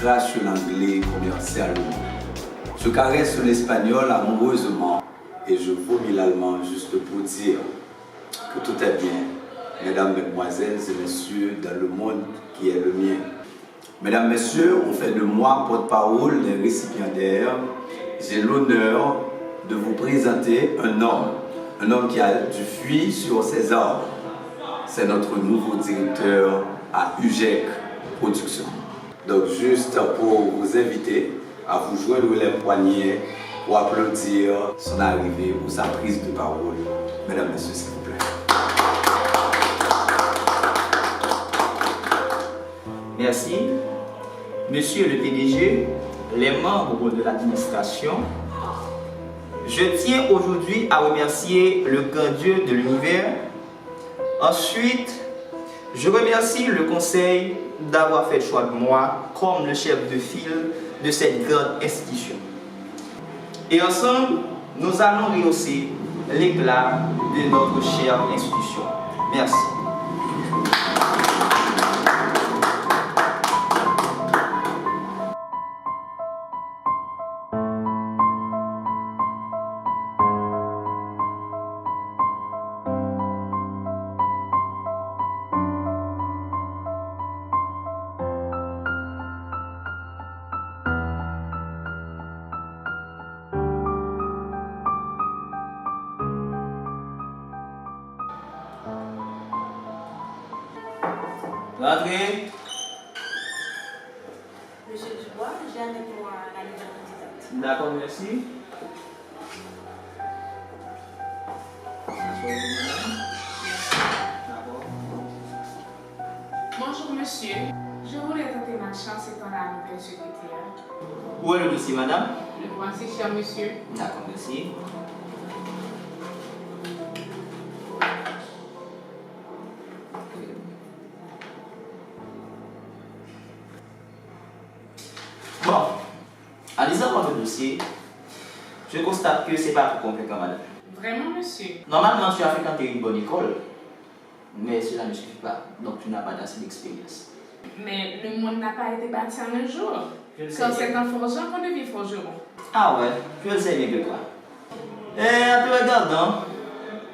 crache l'anglais commercialement. Je caresse l'espagnol amoureusement et je vomis l'allemand juste pour dire que tout est bien, mesdames, mesdemoiselles et messieurs, dans le monde qui est le mien. Mesdames, messieurs, on fait de moi porte-parole des récipiendaires. J'ai l'honneur de vous présenter un homme qui a du fuir sur ses arbres. C'est notre nouveau directeur à UGEC Production. Donc juste pour vous inviter à vous joindre les poignets pour applaudir son arrivée ou sa prise de parole. Mesdames, messieurs, s'il vous plaît. Merci. Monsieur le PDG, les membres de l'administration, je tiens aujourd'hui à remercier le grand Dieu de l'univers. Ensuite, je remercie le conseil d'avoir fait le choix de moi comme le chef de file de cette grande institution. Et ensemble, nous allons rehausser l'éclat de notre chère institution. Merci. Rentrez. Monsieur Dubois, j'ai avec moi la nouvelle candidate. D'accord, merci. Bonjour monsieur, je voulais tenter ma chance étant la nouvelle secrétaire. Où est le dossier, madame? Le voici, cher monsieur. D'accord, merci. Bon, en lisant votre dossier, je constate que c'est pas trop compliqué, madame. Vraiment, monsieur? Normalement, tu as fréquenté une bonne école, mais cela ne suffit pas, donc tu n'as pas assez d'expérience. Mais le monde n'a pas été bâti en un jour. Je le sais Quand bien. c'est un forgeron qu'on devient forgeron. Ah ouais, je le sais bien que toi. Et en te regardant,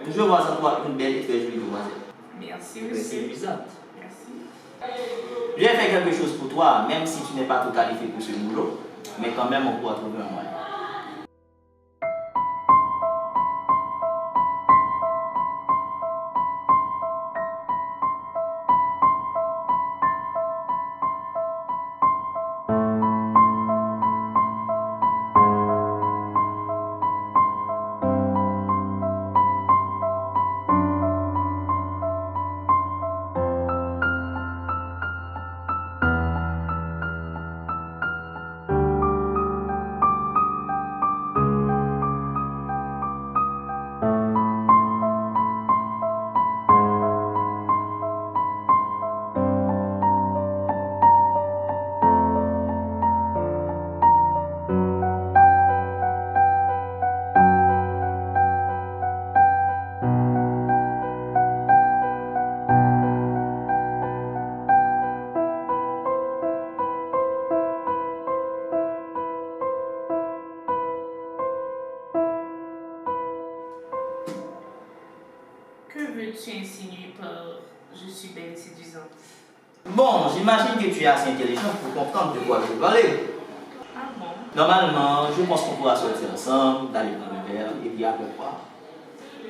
je vois en toi une belle et très jolie demoiselle. Merci, C'est monsieur. séduisante. Merci. J'ai fait quelque chose pour toi, même si tu n'es pas tout qualifié pour ce boulot, mais quand même on pourra trouver un moyen. Que veux-tu insinuer par je suis belle et séduisante? Bon, j'imagine que tu es assez intelligent pour comprendre de quoi je veux parler. Ah bon? Normalement, je pense qu'on pourra sortir ensemble, d'aller prendre un verre, et puis après quoi,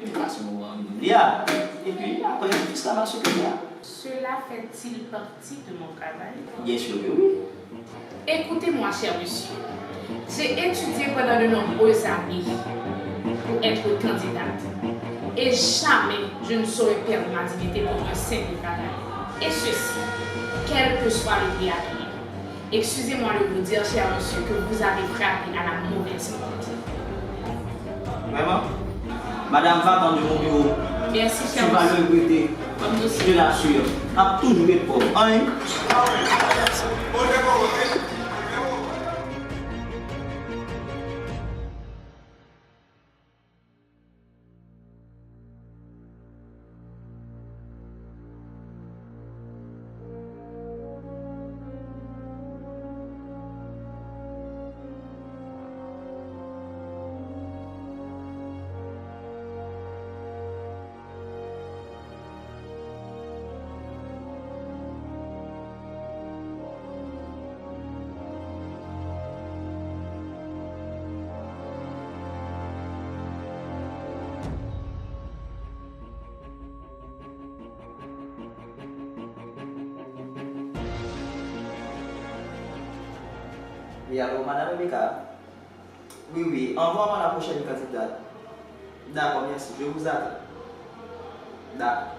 de passer un moment inoubliable. Et puis après, tout ça va se faire. Cela fait-il partie de mon travail? Bien sûr que oui. Écoutez-moi, cher monsieur. J'ai étudié pendant de nombreuses années pour être candidate. Et jamais je ne saurais perdre ma dignité pour un simple travail. Et ceci, quel que soit le prix à payer. Excusez-moi de vous dire, cher monsieur, que vous avez frappé à la mauvaise porte. Vraiment? Madame va dans mon bureau. Merci, Tu cher vas monsieur. le regretter. Comme nous Je l'assure. A toujours été pauvre. Hein? Oui, alors, Madame Rebecca. Oui, oui, envoie-moi la prochaine candidate. D'accord, merci, je vous attends. D'accord.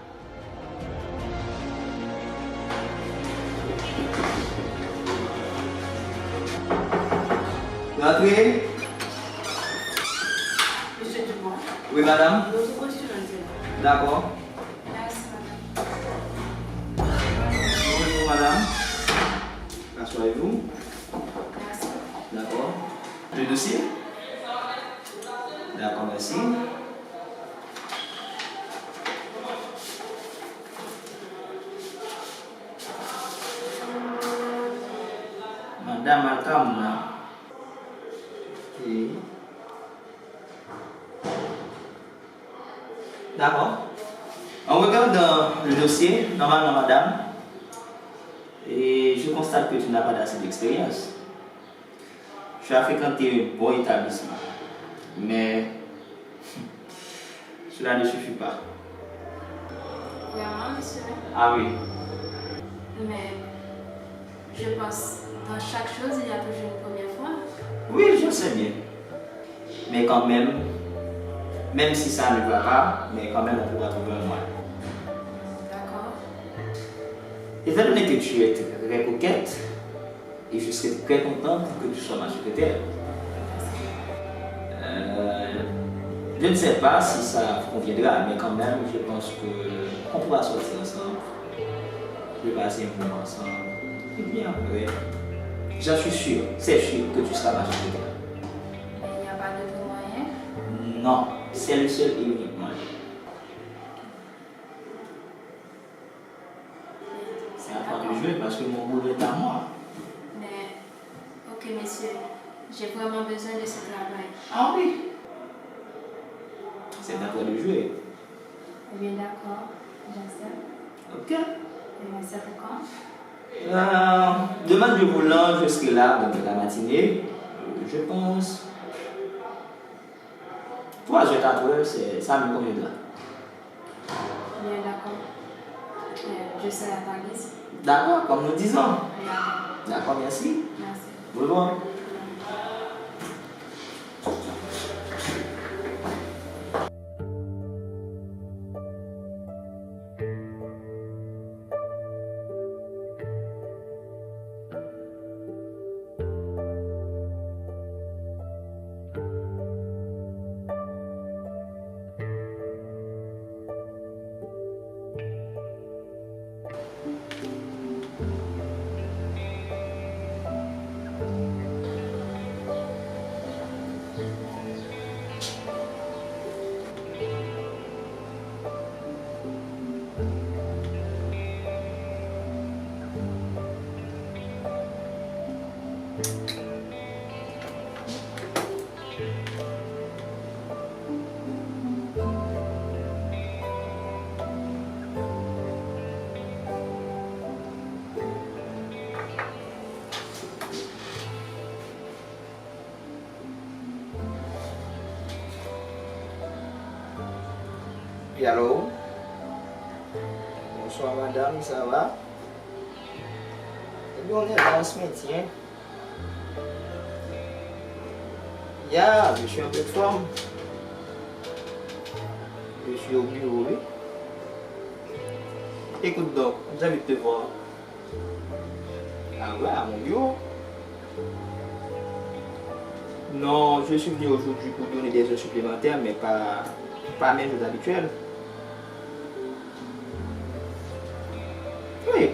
Rentrez. Monsieur Dubois, Oui, madame. votre postulante. D'accord. Merci, madame. Bonjour, madame. Rassurez-vous. Merci. D'accord. Le dossier? D'accord, merci. Madame Malcolm, là. Ok. D'accord. On regarde dans le dossier, normalement, madame, et je constate que tu n'as pas assez d'expérience. Tu as fréquenté un bon établissement, mais cela ne suffit pas. Vraiment, monsieur? Ah oui. Mais je pense, dans chaque chose, il y a toujours une première fois. Oui, je sais bien. Mais quand même si ça ne va pas, mais quand même, on pourra trouver un moyen. D'accord. Étant donné que tu es très coquette, et je serai très contente que tu sois ma secrétaire. Je ne sais pas si ça vous conviendra, mais quand même, je pense qu'on pourra sortir ensemble. Je vais passer un moment ensemble. Et bien après, j'en suis sûr, c'est sûr que tu seras ma secrétaire. Mais il n'y a pas d'autre moyen. Non, c'est le seul et unique moyen. C'est à toi de jouer parce que mon boulot est à moi. Mais, ok, monsieur, j'ai vraiment besoin de ce travail. Ah oui. C'est à toi de jouer. Eh bien, d'accord, j'accepte. Ok. Et ça fait quand? Demain, je vous lance, je serai là dans la matinée. Je pense. 3 heures, 4 heures, ça me conviendra. Bien, d'accord. Je serai à ta guise. D'accord, comme nous disons. D'accord. D'accord, merci. Merci. Au revoir. Oui, allô? Bonsoir madame, ça va? Eh bien, on est dans ce métier. Je suis un peu de forme. Je suis au bureau, oui. Écoute donc, j'habite te voir. Ah ouais, à mon bureau? Non, je suis venu aujourd'hui pour donner des heures supplémentaires, mais pas mes heures habituelles. Oui,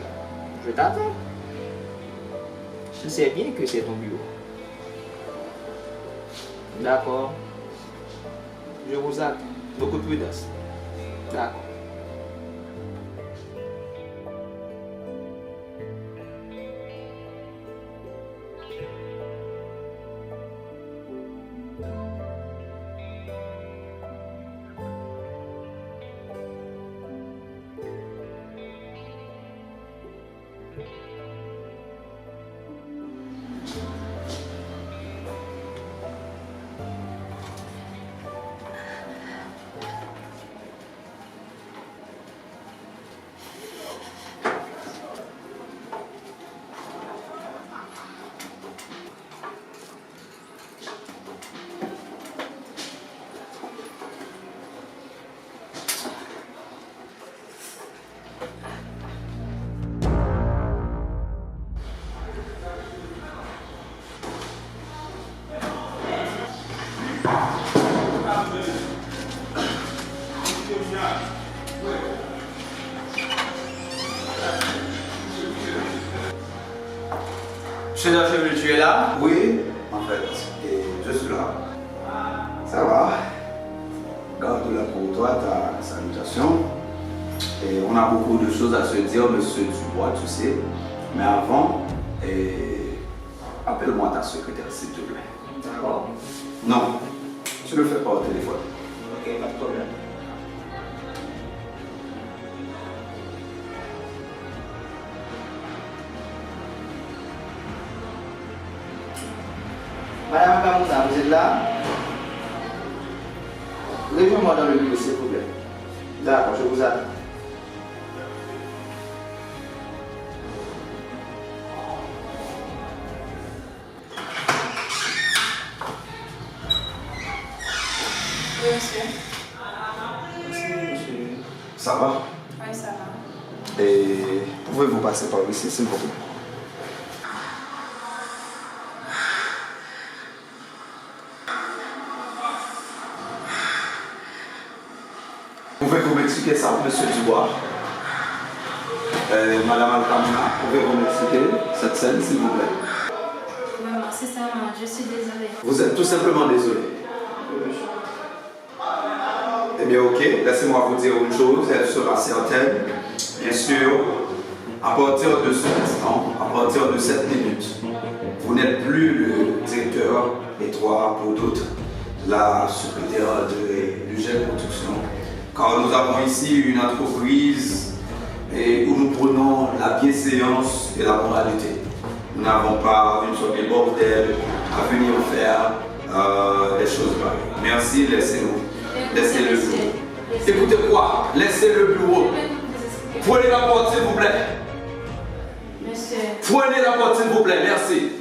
je t'attends. Je sais bien que c'est ton bureau. D'accord. Je vous attends. Beaucoup de prudence. D'accord. Monsieur Darcheville, tu es là? Oui, en fait, et je suis là. Ça va. Garde-la pour toi, ta salutation. Et on a beaucoup de choses à se dire, monsieur Dubois, tu sais. Mais avant, appelle-moi ta secrétaire, s'il te plaît. D'accord. Non, tu ne le fais pas au téléphone. Ok, pas de problème. Madame Kamouna, vous êtes là? Rejoignez-moi dans le bureau, s'il vous plaît. D'accord, je vous attends. Oui, monsieur. Merci, monsieur. Ça va? Oui, ça va. Et pouvez-vous passer par ici, s'il vous plaît? Pouvez-vous m'expliquer ça, monsieur Dubois? Madame Alcamina, pouvez-vous m'expliquer cette scène, s'il vous plaît? Maman, sincèrement, je suis désolée. Vous êtes tout simplement désolé. Eh bien, ok, laissez-moi vous dire une chose, elle sera certaine. Bien sûr, à partir de ce instant, à partir de cette minute, vous n'êtes plus le directeur étroit pour d'autres, la secrétaire du GEL Production, car nous avons ici une entreprise où nous prenons la bienséance et la moralité. Nous n'avons pas une sorte de bordel à venir faire des choses pareilles. Merci, laissez-nous. Laissez le bureau. Écoutez quoi? Laissez le bureau. Prenez la porte, s'il vous plaît. Monsieur. Prenez la porte, s'il vous plaît. Merci.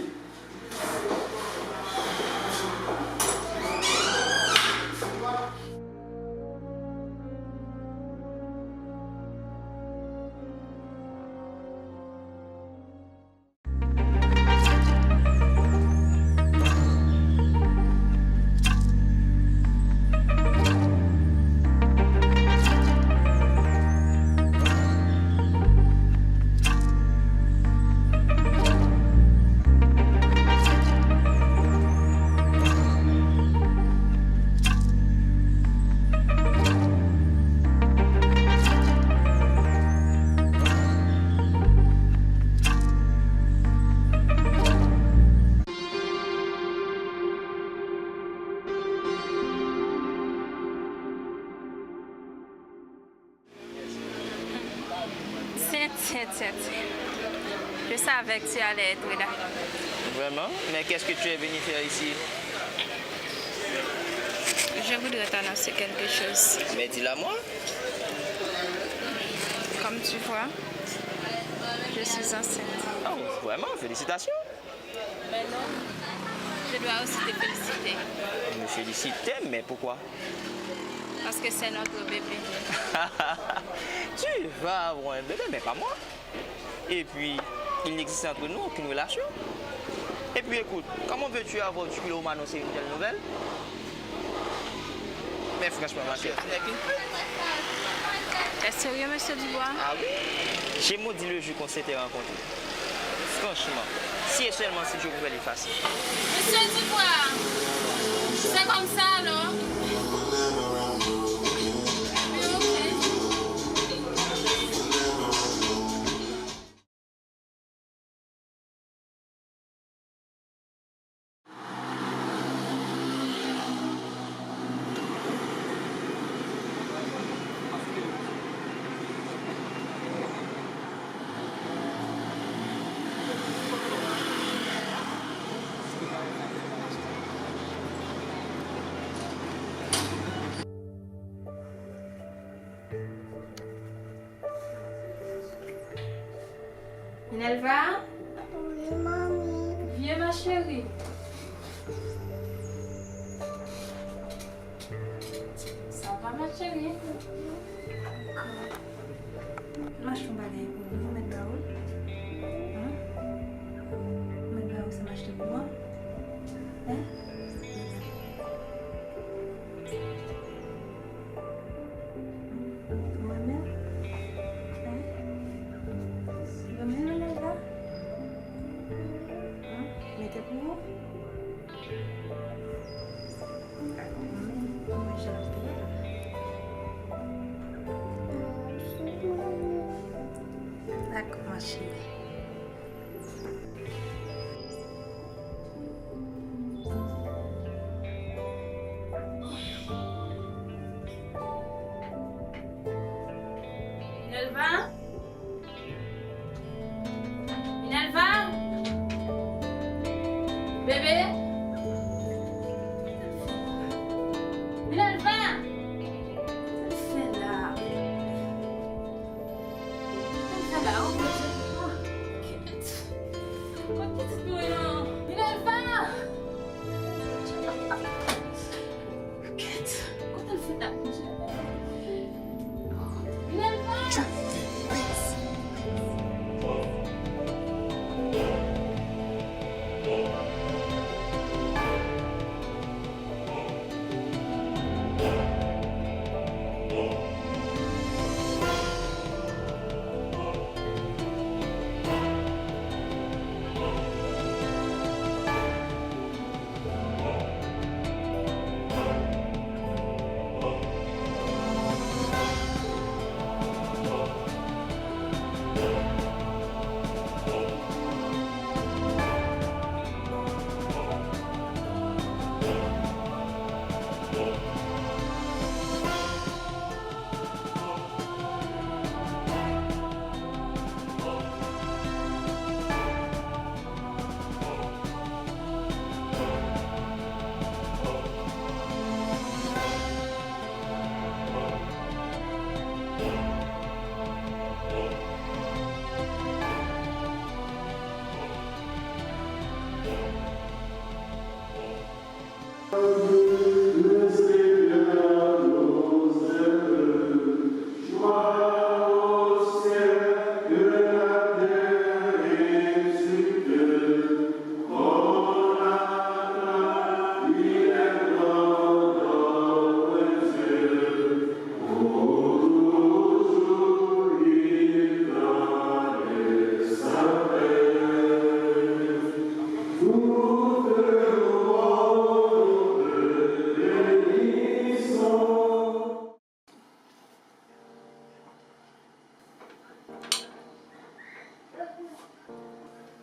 Tiens. Je savais que tu allais être là. Vraiment? Mais qu'est-ce que tu es venu faire ici? Je voudrais t'annoncer quelque chose. Mais dis-la moi. Comme tu vois, je suis enceinte. Oh, vraiment? Félicitations. Mais non, je dois aussi te féliciter. Me féliciter? Mais pourquoi? Parce que c'est notre bébé. Tu vas avoir un bébé, mais pas moi. Et puis, il n'existe entre nous aucune relation. Et puis écoute, comment veux-tu avoir du culot m'annoncer une telle nouvelle? Mais franchement, ma chérie, tu n'es qu'une pute. T'es sérieux, monsieur Dubois? Ah oui? J'ai maudit le jour qu'on s'était rencontrés. Franchement, si et seulement si je pouvais l'effacer. Monsieur Dubois, c'est comme ça, non? Minerva? Oui, mamie. Viens, ma chérie. Ça va, ma chérie? Lâche ton balai pour nous, mettre là haut. Hein? Mettre là haut, ça m'achète pour moi. Hein? Moi-même? Hein? Moi-même, là? Hein? Minerva? Minerva? Bébé? Minerva? Fais là. Fais là, on peut se... Minerva? Quand elle fait là, Minerva?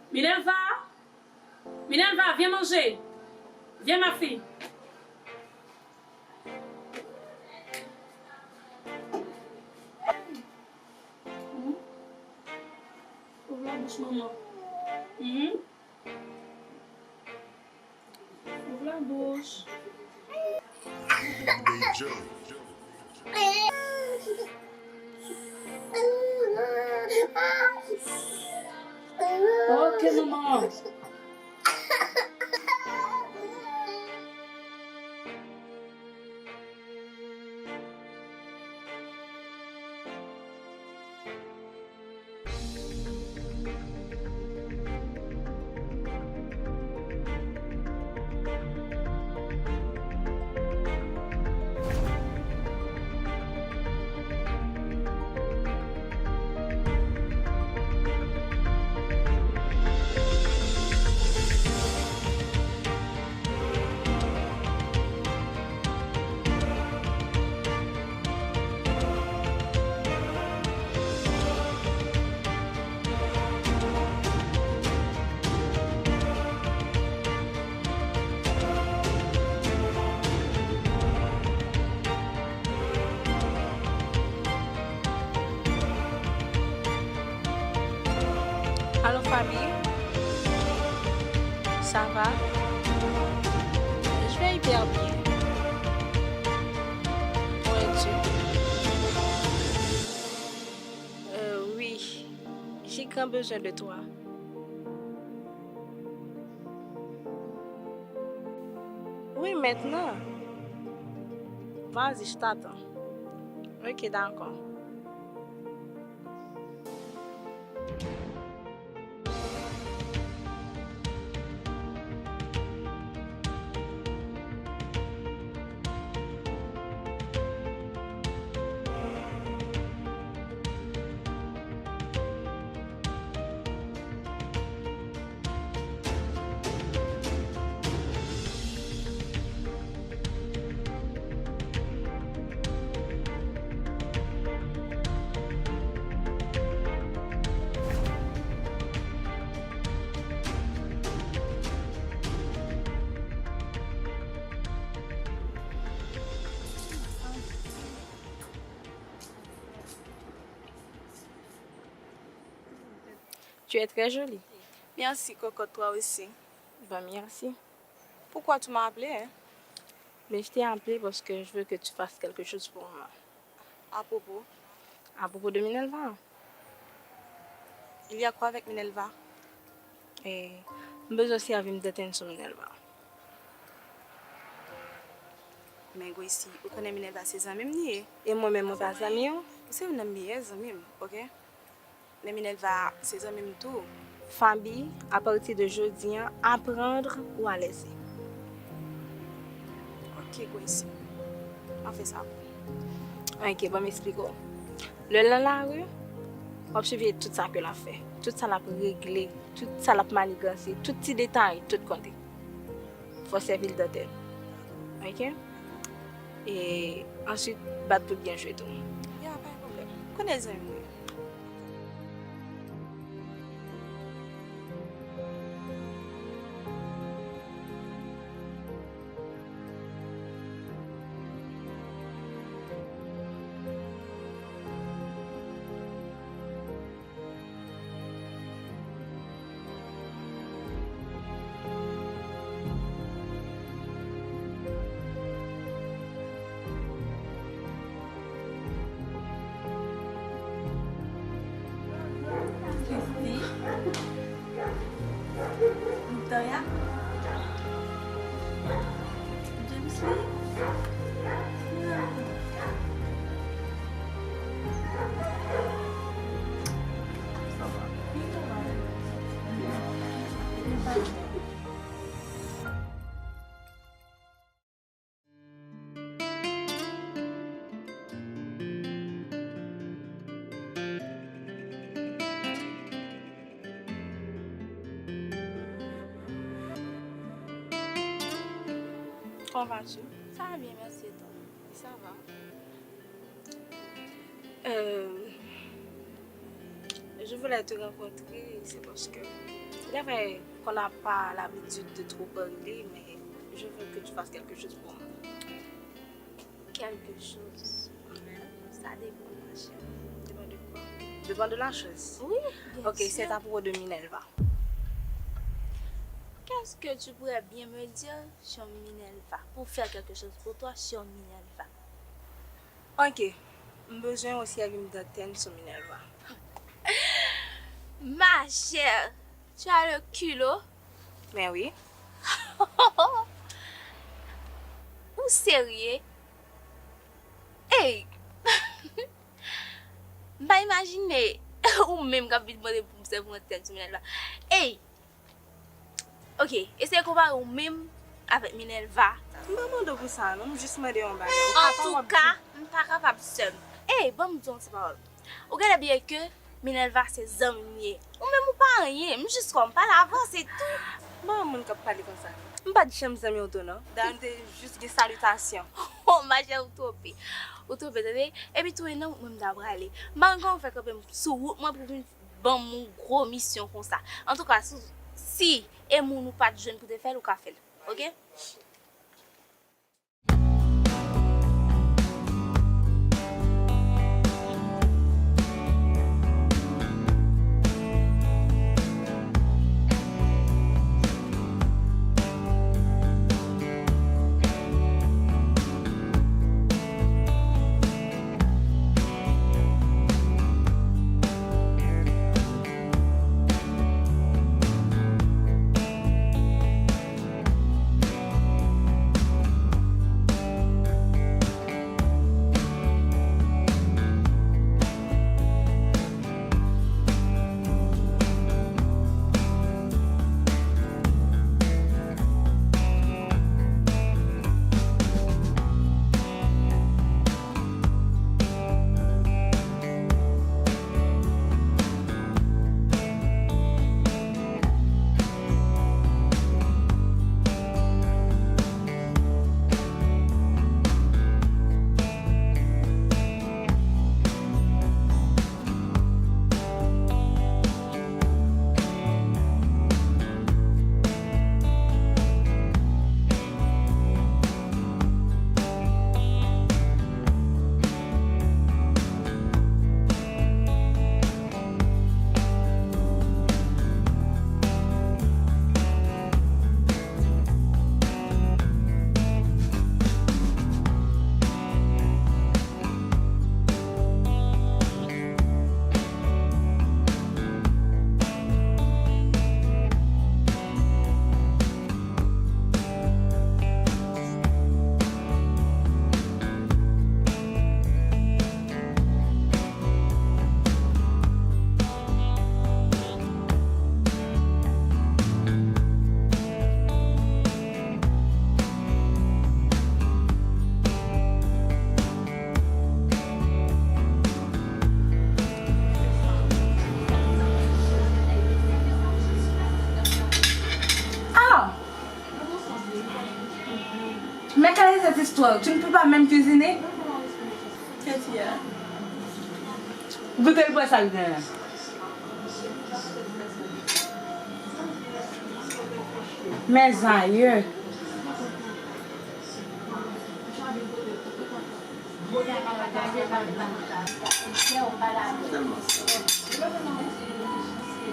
Minerva? Minerva, viens manger. Viens, ma fille. Ouvre la bouche, maman. Ouvre la bouche. Ok, maman. Allô famille, ça va? Je vais hyper bien. Où es-tu? Oui, j'ai grand besoin de toi. Oui, maintenant. Vas-y, je t'attends. Ok, d'accord. Tu es très jolie. Merci, cocotte, toi aussi. Ben, merci. Pourquoi tu m'as appelé, hein? Mais je t'ai appelé parce que je veux que tu fasses quelque chose pour moi. À propos? À propos de Minelva. Il y a quoi avec Minelva? Et je besoin aussi de me détenir sur Minelva. Mais ici, vous connaissez Minelva, ses amis nié. Et moi-même, mon pas ami. C'est une amie, amis, ok? Mais Minelva, ses amis tout. Famille, à partir de jeudi, apprendre ou à laisser. Ok, ici. On fait ça. Ok, bon, m'explique. Le dans la rue, on suivi tout ça que l'a fait. Tout ça l'a réglé, tout ça l'a manigancé, tout petit détail, tout compté. Faut servir de tête. Ok? Et ensuite, battre pour bien jouer tout. Il n'y a pas de problème. Connais les amis. Victoria? James Lee? Comment vas-tu? Ça va bien, merci et toi. Ça va. Je voulais te rencontrer, c'est parce que c'est vrai qu'on n'a pas l'habitude de trop parler, mais je veux que tu fasses quelque chose pour moi. Quelque chose. Ça dépend, ma chère. Dépend de quoi? Dépend de la chose. Oui, bien Ok, sûr. c'est à propos de Minelva. Qu'est-ce que tu pourrais bien me dire sur Minelva pour faire quelque chose pour toi sur Minelva? Ok, j'ai besoin aussi de me détenir sur Minelva. Ma chère, tu as le culot? Mais oui. Ou sérieux? Hey! Bah imaginez, ou même quand vous demandez pour me faire un thème sur Minelva. Hey! Ok, essayez de comparer ou même avec Minelva. Je ne demande pas ça, non? Je juste me demande. En tout cas, je ne suis pas capable de seul. Hey, bon, me dis une parole. Vous regardez bien que Minelva c'est amis. Ou même pas rien, je juste comme pas l'avant, c'est tout. Bon, je ne peux pas parler comme ça. Je ne peux pas dire que je suis autonome. Juste des salutations. Oh, ma chère, utopie. Utopie, et puis tout est non, même d'abord aller. Je vais faire quand même sur route, moi, pour une bonne grosse mission comme ça. En tout cas, si et nous pas de jeunes pour te faire le café, ok? Mais quelle est cette histoire? Tu ne peux pas même cuisiner? Qu'est-ce qu'il y a? Goûtez le poisson salé. Mes aïeux.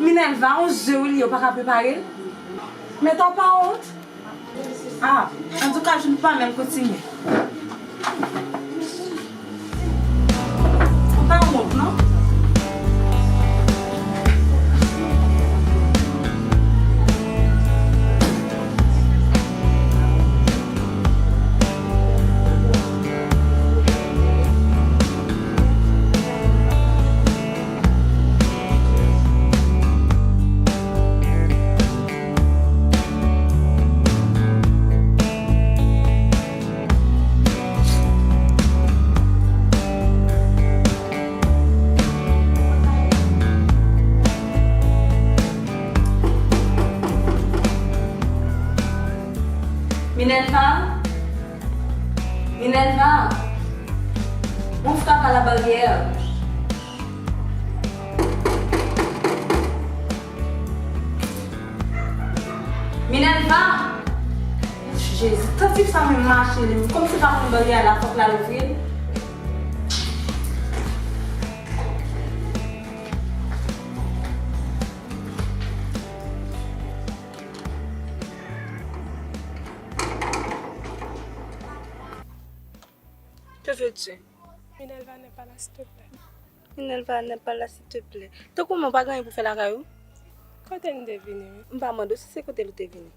Minerva, on se dit, il pas préparer. Mais t'as pas honte? Ah, en tout cas, je ne peux pas même continuer. T'as honte, non? Minerva, on frappe à la barrière. Minerva, Jésus, quand il ça me marche, comme c'est pas une barrière là, faut que la l'ouvrir. Que veux-tu? Minerva n'est pas là, s'il te plaît. Minerva n'est pas là, s'il te plaît. Tu comment pas gagner pour faire la caillou? Quand elle est venue? Je ne sais pas si c'est côté où tu es venu.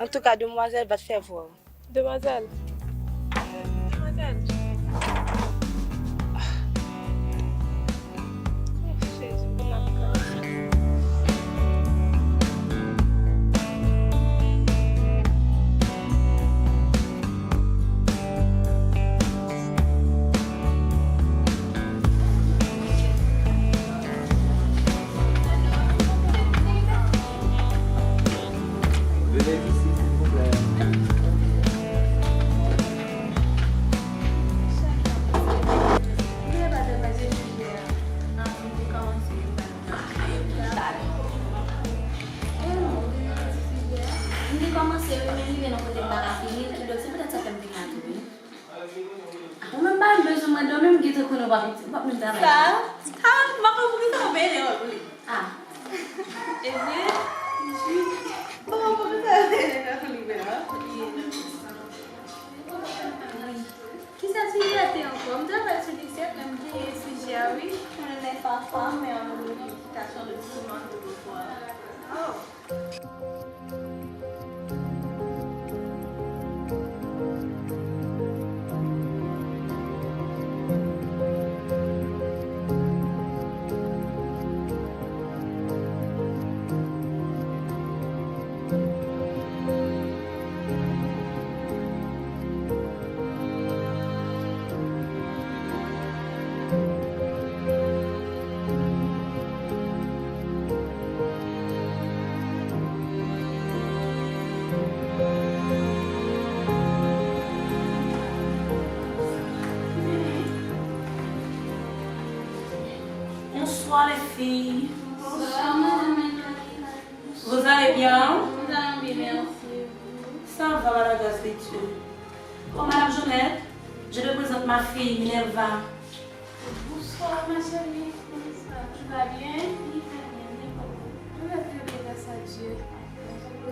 En tout cas, demoiselle va te faire voir. Demoiselle. Demoiselle. Oh, Jésus, mon accord. Venez ici, s'il vous plaît. Bonsoir les filles. Vous allez bien? Nous allons bien, merci. Ça va, la grâce de Dieu. Oh, Madame Jeannette, je te présente ma fille Minerva. Bonsoir, ma chérie. Tu vas bien? Oui, très bien. Je vais très bien, grâce à Dieu.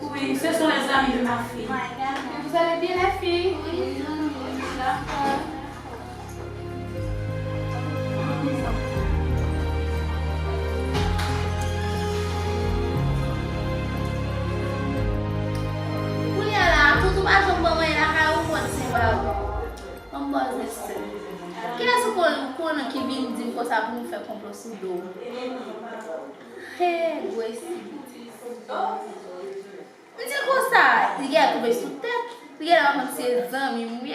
Oui, ce sont les amis de ma fille. Vous allez bien, les filles? Oui, d'accord. Quel est ce qu'on qui vient dire que ça pour nous faire complot sur l'eau? Hey, voici. On dit comme ça, il y a trouvé sous tête, il y a ses amis, oui,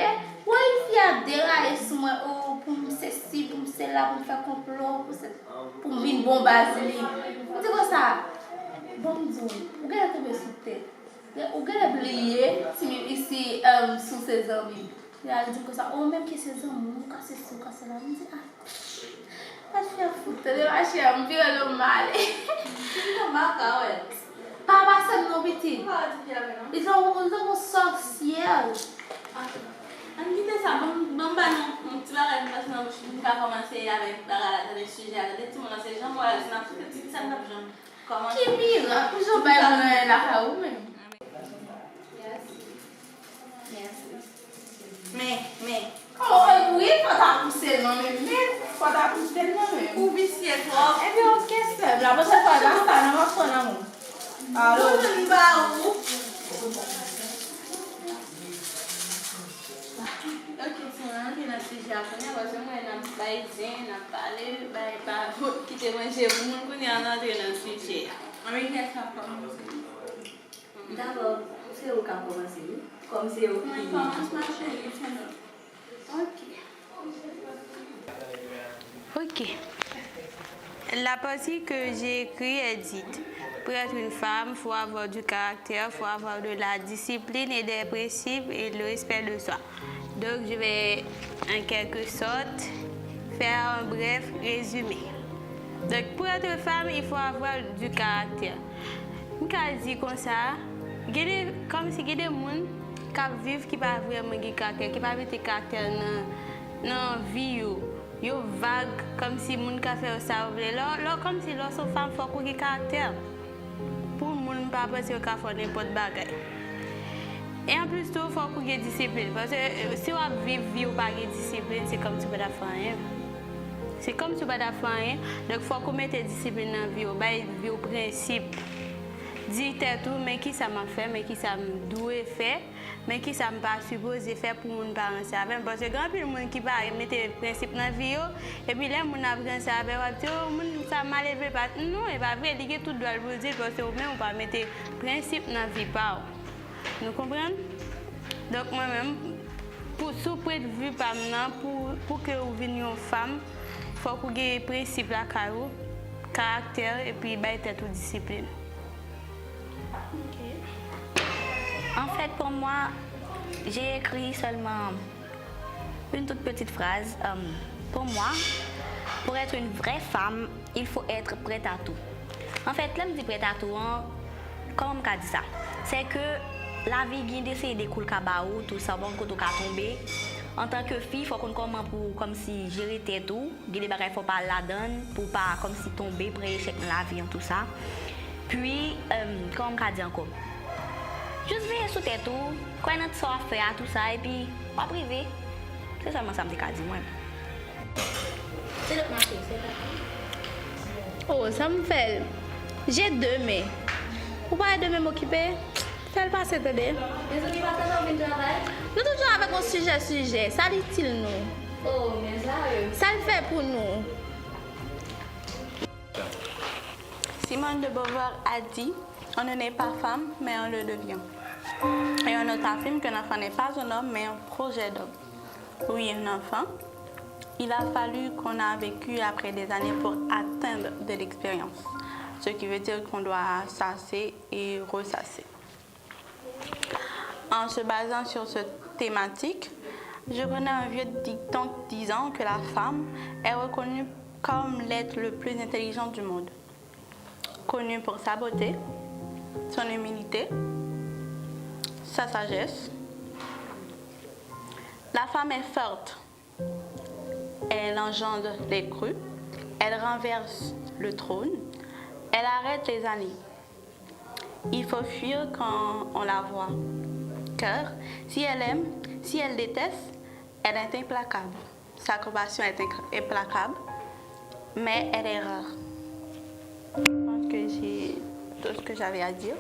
il a déraillé sur moi, oh, pour me ceci, pour me cela, pour me faire complot, pour me venir bombarder. On dit comme ça, bon Dieu, il y a trouvé sous tête. Ou gade oublié si ici sous ses amis. Il a dit que ça, oh même que ses amis, casser ça, casser là, me dit ah, je suis foutre, je vais acheter un peu le mal. Não marca, ué. Papa, c'est mon petit. Ils ont sorcière. An ki te sa, bon ba nou ti bagay nou pas nan nou ka komanse avèk bagay la sujet la. De ti moun an se jan wala se nan ti sa nan jan komanse. Qui mira, je vais aller la faire ou même. Mais. Oh oui, faut t'apousser non mais faut t'apousser non mais. Ou vicier trop. Et puis on se casse la prochaine fois là, ça n'a pas son amour. Alors, on va où? Ok, si on a un sujet à connaître, parce que moi, je n'ai pas dit, je n'ai pas parlé, je n'ai pas quitté manger, je ne connais pas dans le sujet. On va faire ça comme D'abord, c'est au cas commencer. Comme c'est au qui commence ma chérie. Ok. La partie que j'ai écrite est dite. Pour être une femme, il faut avoir du caractère, il faut avoir de la discipline et des principes et le respect de soi. Donc, je vais en quelque sorte faire un bref résumé. Donc, pour être une femme, il faut avoir du caractère. Je dis comme ça, comme si il y a des gens qui vivent qui ne pas vraiment de caractère, qui ne pas mettre caractère dans la vie. Ils sont vagues, comme si les gens qui font ça, comme si lorsque une femme faut qu'il y ait caractère. Pour les gens ne pas penser qu'ils font n'importe quoi. Et en plus, il faut qu'il y ait discipline. Parce que si on vit vie ou pas de discipline, c'est comme si on ne peut pas faire rien. C'est comme si on ne peut pas faire rien. Donc, il faut qu'on mette discipline dans la vie, on vie au principe. Dire tout, mais qui ça m'a fait, mais qui ça me doit faire, mais qui ça me pas supposé faire pour mon parent ça. Parce que grand pile monde qui va mettre principe dans la vie et puis les gens apprennent ça avec ça mal élevé pas non et pas vrai dire tout doit le dire parce que même on pas mettre principe dans la vie pas. Nous comprenons? Donc moi-même pour sous point de vue par maintenant pour que vous veniez une femme, faut que vous ayez principe la caractère et puis bah tête ou discipline. En fait, pour moi, j'ai écrit seulement une toute petite phrase. Pour moi, pour être une vraie femme, il faut être prête à tout. En fait, là, je dis prête à tout, comment on dit ça? C'est que la vie vient d'essayer de couler cabaou, tout ça, bon, quand on va tomber. En tant que fille, il faut qu'on commence pour comme si gérer tout. Il y a des bagages, il ne faut pas la donner pour pas comme si tomber, pour échec dans la vie, tout ça. Puis, comment on dit encore? Juste veiller sur tes tours, quand on a tout à faire, tout ça, et puis pas privé. C'est seulement ça que je dis moi. C'est le marché, c'est oh, ça me fait. J'ai 2 mai. Vous parlez de m'occuper? Fais-le passer, t'aider. Les amis, pas dans le travail? Nous toujours avec un sujet. Ça dit-il nous? Oh, mais ça, ça le fait pour nous. Simone de Beauvoir a dit, on ne naît pas femme, mais on le devient. Et on autre affirme qu'un enfant n'est pas un homme, mais un projet d'homme. Oui, un enfant. Il a fallu qu'on a vécu après des années pour atteindre de l'expérience. Ce qui veut dire qu'on doit sasser et ressasser. En se basant sur cette thématique, je connais un vieux dicton disant que la femme est reconnue comme l'être le plus intelligent du monde. Connue pour sa beauté, son humilité, sa sagesse. La femme est forte. Elle engendre les crues. Elle renverse le trône. Elle arrête les années. Il faut fuir quand on la voit. Car si elle aime, si elle déteste, elle est implacable. Sa compassion est implacable, mais elle est rare. Je pense que j'ai tout ce que j'avais à dire.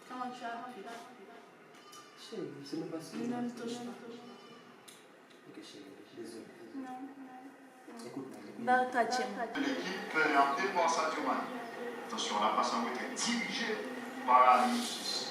Comment tu as fait? C'est même pas ce que Non, ok, chérie, désolé. Non, Bah, toi, Jim. L'équipe est orientée par Sadio Mané. Attention, la passe en retraite dirigée par Ali Sissi.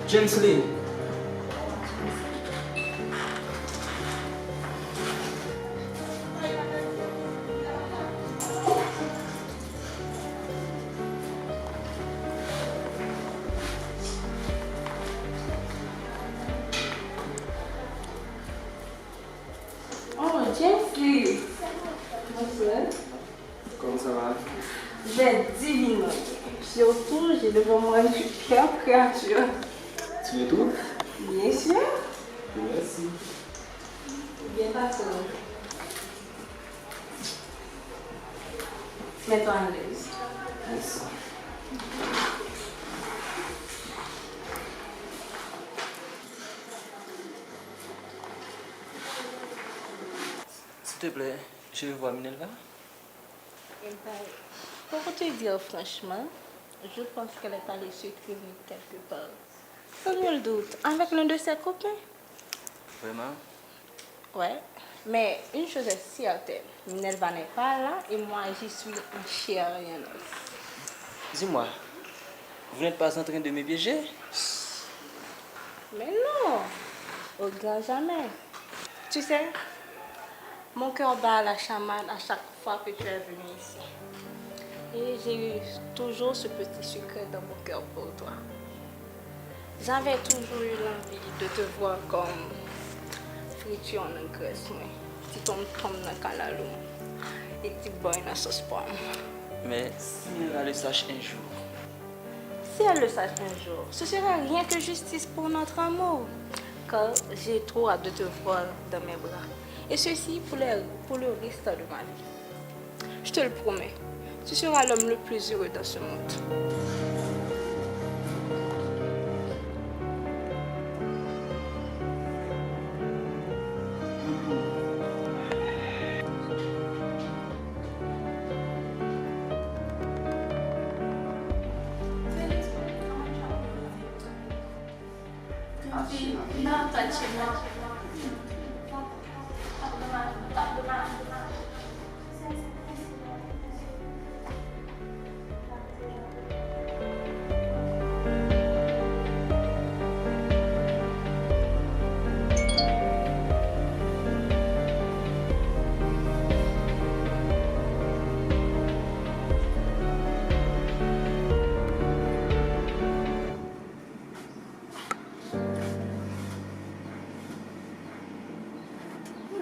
James Lee. Oh, James Lee. Bonsoir. Comment ça va? J'ai divine. Surtout, j'ai devant moi une superbe créature. Tu es tout? Bien sûr. Merci. Bien passé. Mets-toi à l'aise. Merci. S'il te plaît, je veux voir Minerva. Pour te dire franchement, je pense qu'elle est allée se prévenir quelque part. Sans nul doute, avec l'un de ses copains. Vraiment? Ouais, mais une chose est certaine, Minerva n'est pas là et moi j'y suis une chère rien d'autre. Dis-moi, vous n'êtes pas en train de me piéger? Mais non, au grand jamais. Tu sais, mon cœur bat à la chamade à chaque fois que tu es venu ici. Et j'ai eu toujours ce petit secret dans mon cœur pour toi. J'avais toujours eu l'envie de te voir comme friture en graisse, petit tom dans le calalou et petit boy dans la sauce pomme. Mais si elle le sache un jour. Si elle le sache un jour, ce sera rien que justice pour notre amour. Car j'ai trop hâte de te voir dans mes bras. Et ceci pour le reste de ma vie. Je te le promets, tu seras l'homme le plus heureux dans ce monde. Non, toi, chez moi.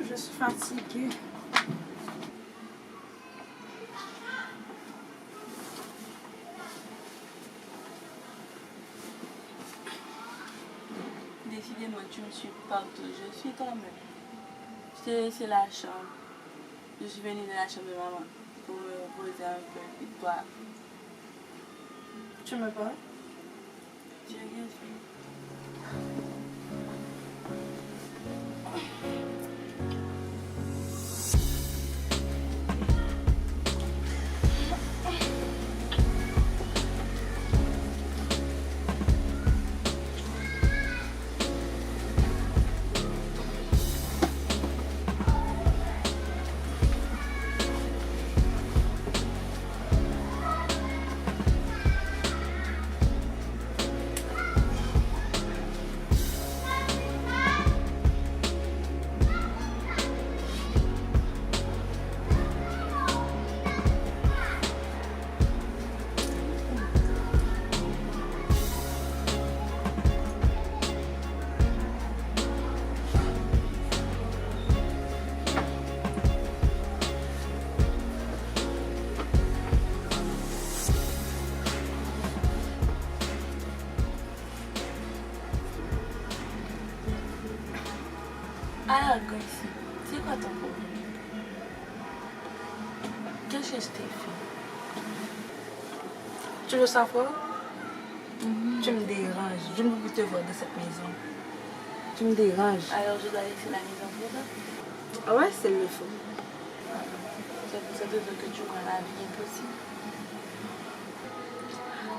Je suis fatiguée. Décidément, tu me suis partout. Je suis toi-même. Je t'ai laissé la chambre. Je suis venue de la chambre de maman pour me poser un peu. Et toi, tu me parles? J'ai rien fait. malgré ici. C'est quoi ton problème? Qu'est-ce que je t'ai fait? Tu veux savoir? Tu me déranges. Je ne veux plus te voir dans cette maison. Tu me déranges. Alors je dois laisser la maison pour toi? Ah ouais, c'est le faux. C'est pour ça que tu rends la vie impossible.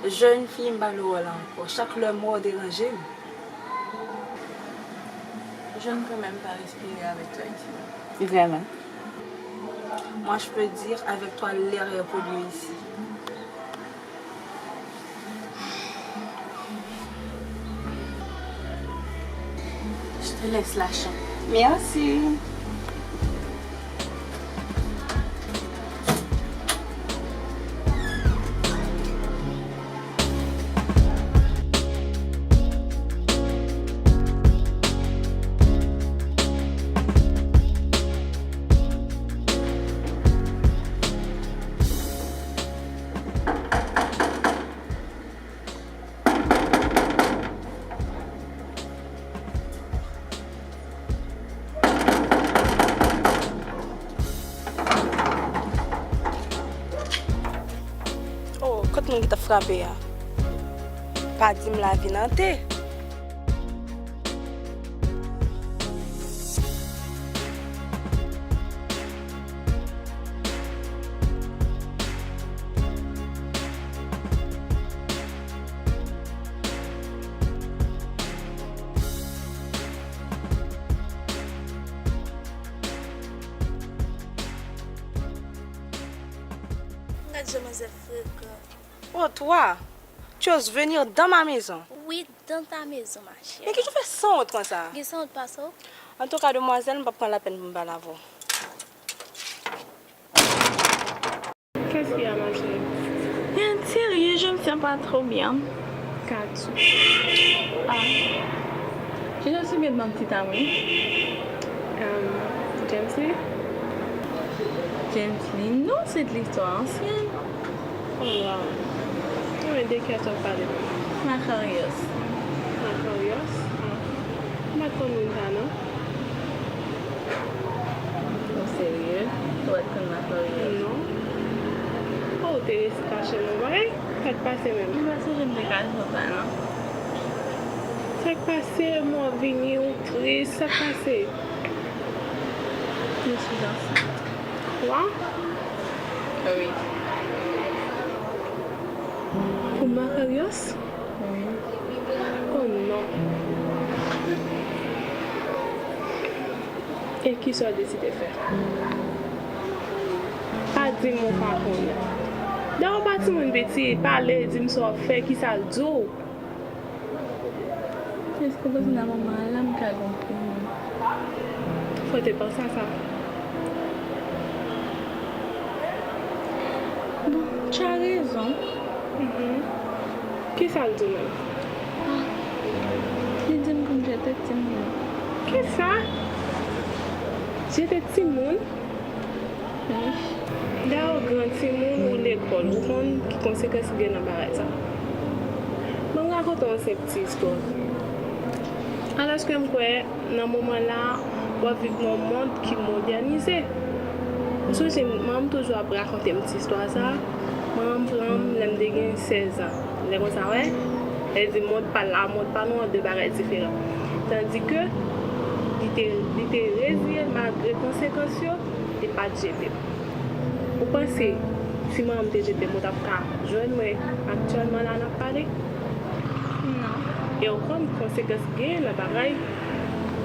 Jeune fille, je ne encore. Chaque le mot dérangé. Je ne peux même pas respirer avec toi ici. Vraiment? Moi, je peux dire avec toi l'air est pollué ici. Je te laisse la chambre. Merci. Quand on t'a frappé, pas dit me la vie nante. Oh, toi, tu oses venir dans ma maison? Oui, dans ta maison, ma chérie. Mais qu'est-ce que tu fais sans autre comme ça? Qu'est-ce que tu passes? En tout cas, demoiselle, je ne vais pas prendre la peine de me balaver. Qu'est-ce qu'il y a, ma chérie? Rien de sérieux, je ne me sens pas trop bien. Qu'as-tu? Ah, je me souviens de mon petit ami. James Lee? James Lee? Non, c'est de l'histoire ancienne. Oh, wow. Mais de qui as-tu parlé? Macarios. Macarios? Ah. Ma commune, non? Oh, sérieux? Tu vas être Macarios? Non. Oh, tu es caché, mon mari? Ça te passe même? Parce que je me décache pas, non? Ça te passe, moi, venir ou triste, ça te passe? Je suis enceinte. Quoi? Oui. Pour Macarios? Oui. Oh non. Et qui soit décidé de faire? Pas dire mon patron. D'abord, pas dire mon petit, parler, dire ce qu'on fait, qui ça dit. Est-ce que vous avez maman là, je vais comprendre. Faut te penser à ça. Bon, tu as raison. Qui ça le dit même? Il dit que j'étais timide. Qui ça? J'étais timide? Oui. D'ailleurs, grand timide ou l'école, ou monde qui conséquence gagne dans la ça. Je vais raconter une petite histoire. Alors que je crois, dans ce moment-là, on vit dans un monde qui est modernisé. Parce que je suis toujours à raconter une petite histoire. Je suis 16 ans. Les gens savent, elle dit mode pas là, mode pas non, deux bagages différents. Tandis que, il était résilient malgré les conséquences, et pas de GP. Vous pensez, si moi je GP, je suis jeune, actuellement là, on a parlé? Non. Et comme conséquence, le bagage,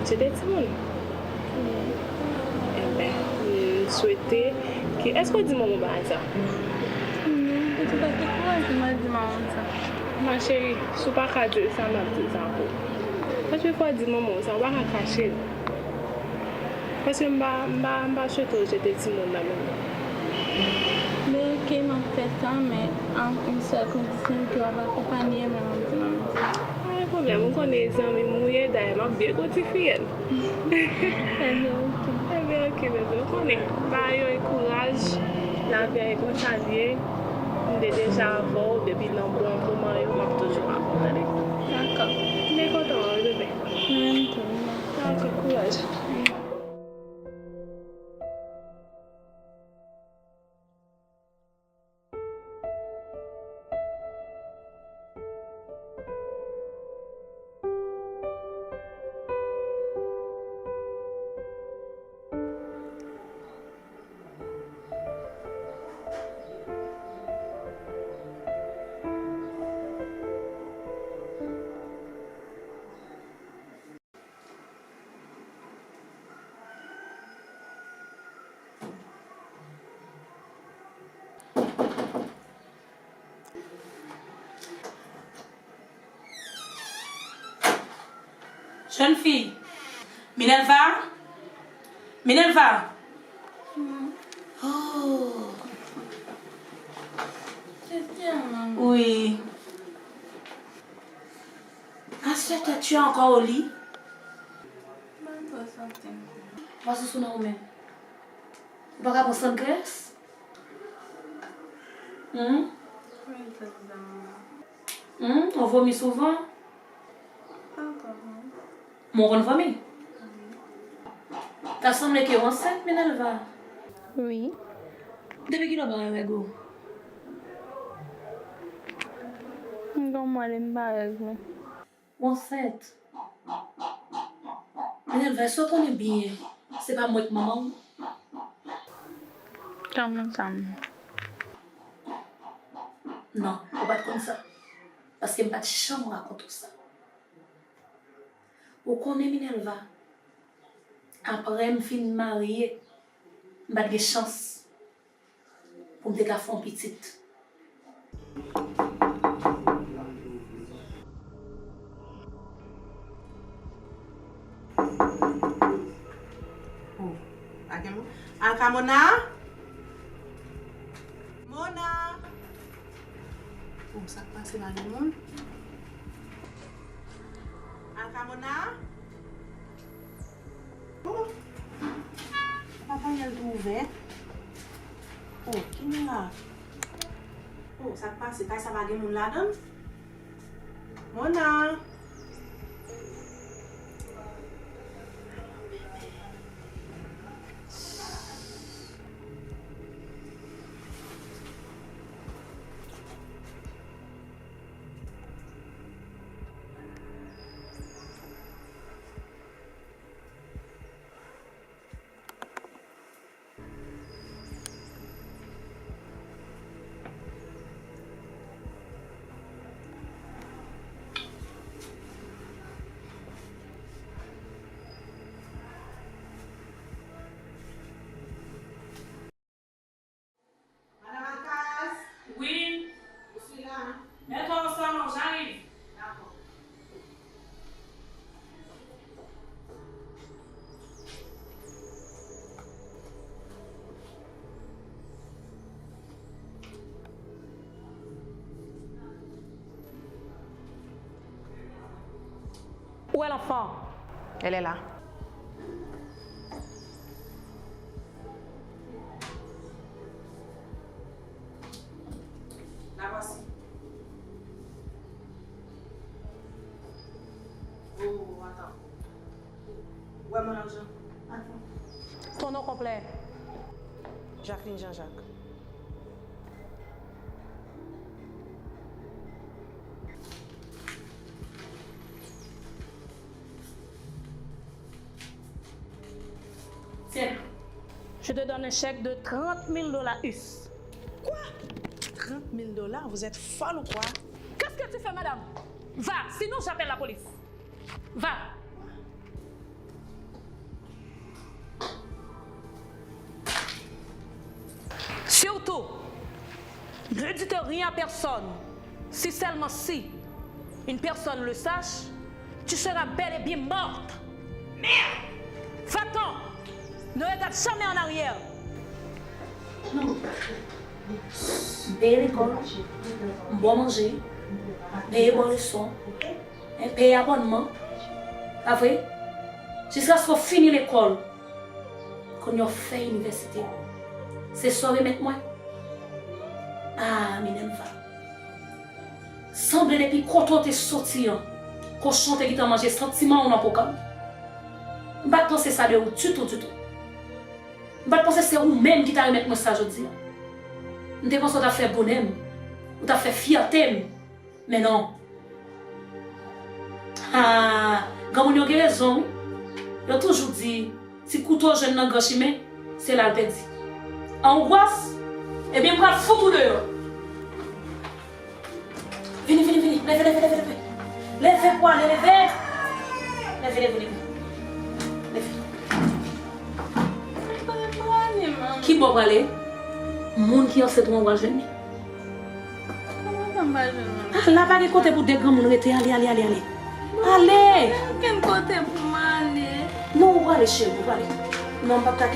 j'étais tout le monde. Eh bien, je souhaitais que. Est-ce que vous dites mon ça? Tu vas te quoi, tu m'as dit ça? Ma chérie, je ne suis pas qu'à dire ça, ma petite enfant. Parce que je peux dire maman, ça va pas cacher. Parce que je ne vais pas souhaiter j'étais petit monde là-bas. Mais qui m'a fait ça, mais en une seule condition que je vais accompagner maman. Pas de problème, on connaît les amis mouillés d'ailleurs, je bien notifié. Eh bien, ok, bébé, on connaît. Bah, courage, la vie est contagiée. Déjà avant, depuis le bon moment, je m'a toujours accompagné. D'accord. Je suis content, bébé. D'accord, courage. Jeune fille. Minerva? Minerva? Oh. Oui. Est-ce que tu es encore au lit? Vas-y, son nom même. Tu vas pas prendre graisse? On vomit souvent? Mon on vomit? T'as semblé que tu es enceinte, Minerva? Oui. Depuis qu'il a pas avec vous? Non, moi, je n'aime pas. Enceinte. Minerva, est-ce qu'on est bien? C'est pas moi que maman? Comment ça? Non, on va pas comme ça. Parce que je ne vais pas de chambre raconter ça. Vous connaissez Minerva? Après, je suis mariée. Je n'ai pas de chance pour me faire une petite. Mona? Mona? Où ça passe dans le monde? Mona? Oh. Papa, il a tout ouvert. Oh, qui est là? Oh, ça passe, ça va gagner mon là-dedans? Mona? Oui. Je suis là. Mets-toi au salon, j'arrive. D'accord. Où est l'enfant? Elle est là. La voici. Oh, attends. Où est mon argent? Attends. Ton nom complet? Jacqueline Jean-Jacques. Tiens, je te donne un chèque de 30 000 $ US. Quoi? 30 000 $? Vous êtes folle ou quoi? Qu'est-ce que tu fais, madame? Va, sinon j'appelle la police. Va. Surtout, ne dites rien à personne. Si seulement si une personne le sache, tu seras bel et bien morte. Merde! Va-t'en! Ne regarde jamais en arrière. Non. Payer l'école, bon manger, payer bon leçon, payer abonnement. Pas vrai? Jusqu'à ce qu'on finisse l'école, qu'on a fait l'université. C'est ça, remettre moi. Ah, Minerva. Semble depuis quand on est sorti, qu'on chante et qu'on mange sentiment ou pas comme. Je ne pense pas ça de vous du tout. Je ne pense pas que c'est vous-même qui t'a remis moi ça aujourd'hui. Je ne pense pas que tu as fait bonheur, ou tu as fait fierté. Mais non. Ah, quand on a raison, il a toujours dit, si couteau jeune dans le gauche, c'est là le perdu. Angoisse, eh bien, on va foutre dehors. Venez, levez. Levez-moi, levez. Levez. Qui va parler? Moun qui en sait trop, on va jeûner. Là, pas de côté pour des grands moun, allez. Allez! Quel côté pour m'aller? Non, on va aller chez vous, allez. Non, pas qu'à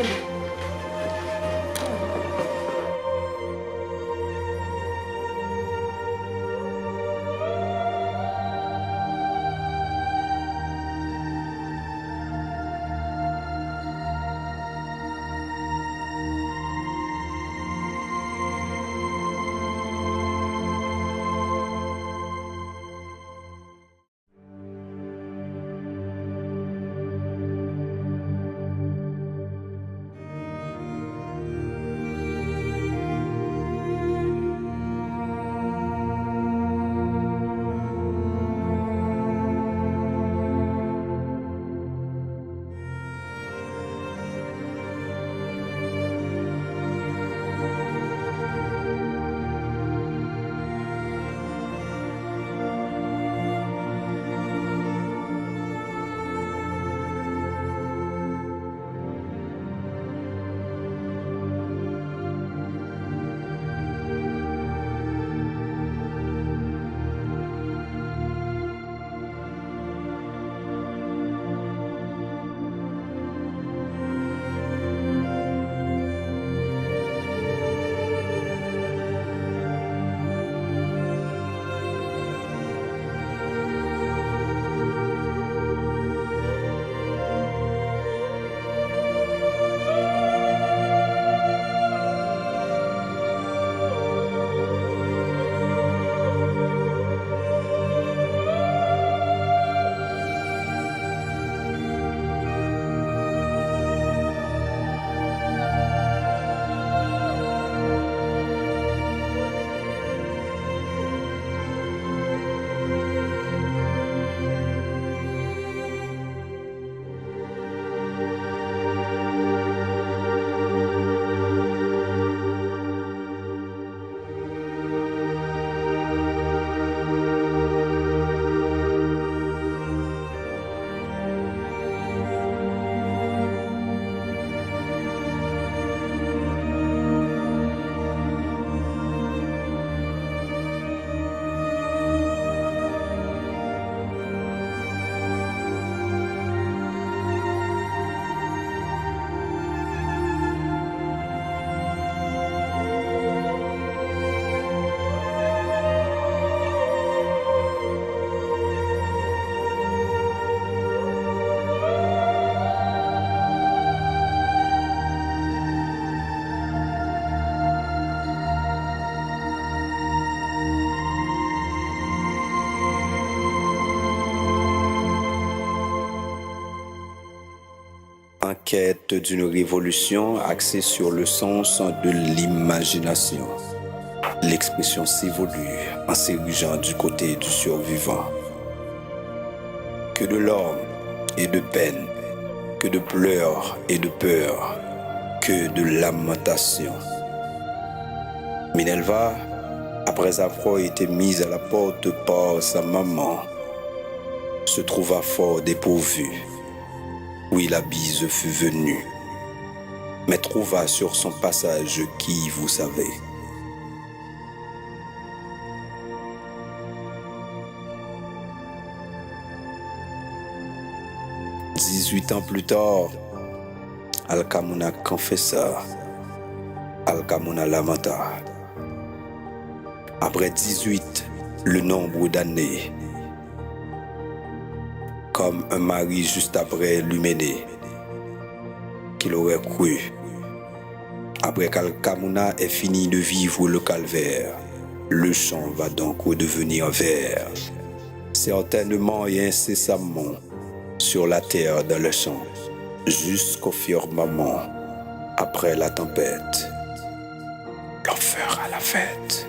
En quête d'une révolution axée sur le sens de l'imagination. L'expression s'évolue en s'érigeant du côté du survivant. Que de larmes et de peine, que de pleurs et de peur, que de lamentation. Minerva, après avoir été mise à la porte par sa maman, se trouva fort dépourvue. Oui, la bise fut venue, mais trouva sur son passage qui, vous savez. « 18 ans plus tard, Alcamuna confessa, Alcamuna lamenta. Après 18, le nombre d'années, comme un mari juste après l'Huménée, qu'il aurait cru. Après qu'Alcamuna ait fini de vivre le calvaire, le champ va donc redevenir vert, certainement et incessamment, sur la terre dans le champ, jusqu'au firmament, après la tempête. L'on fera la fête.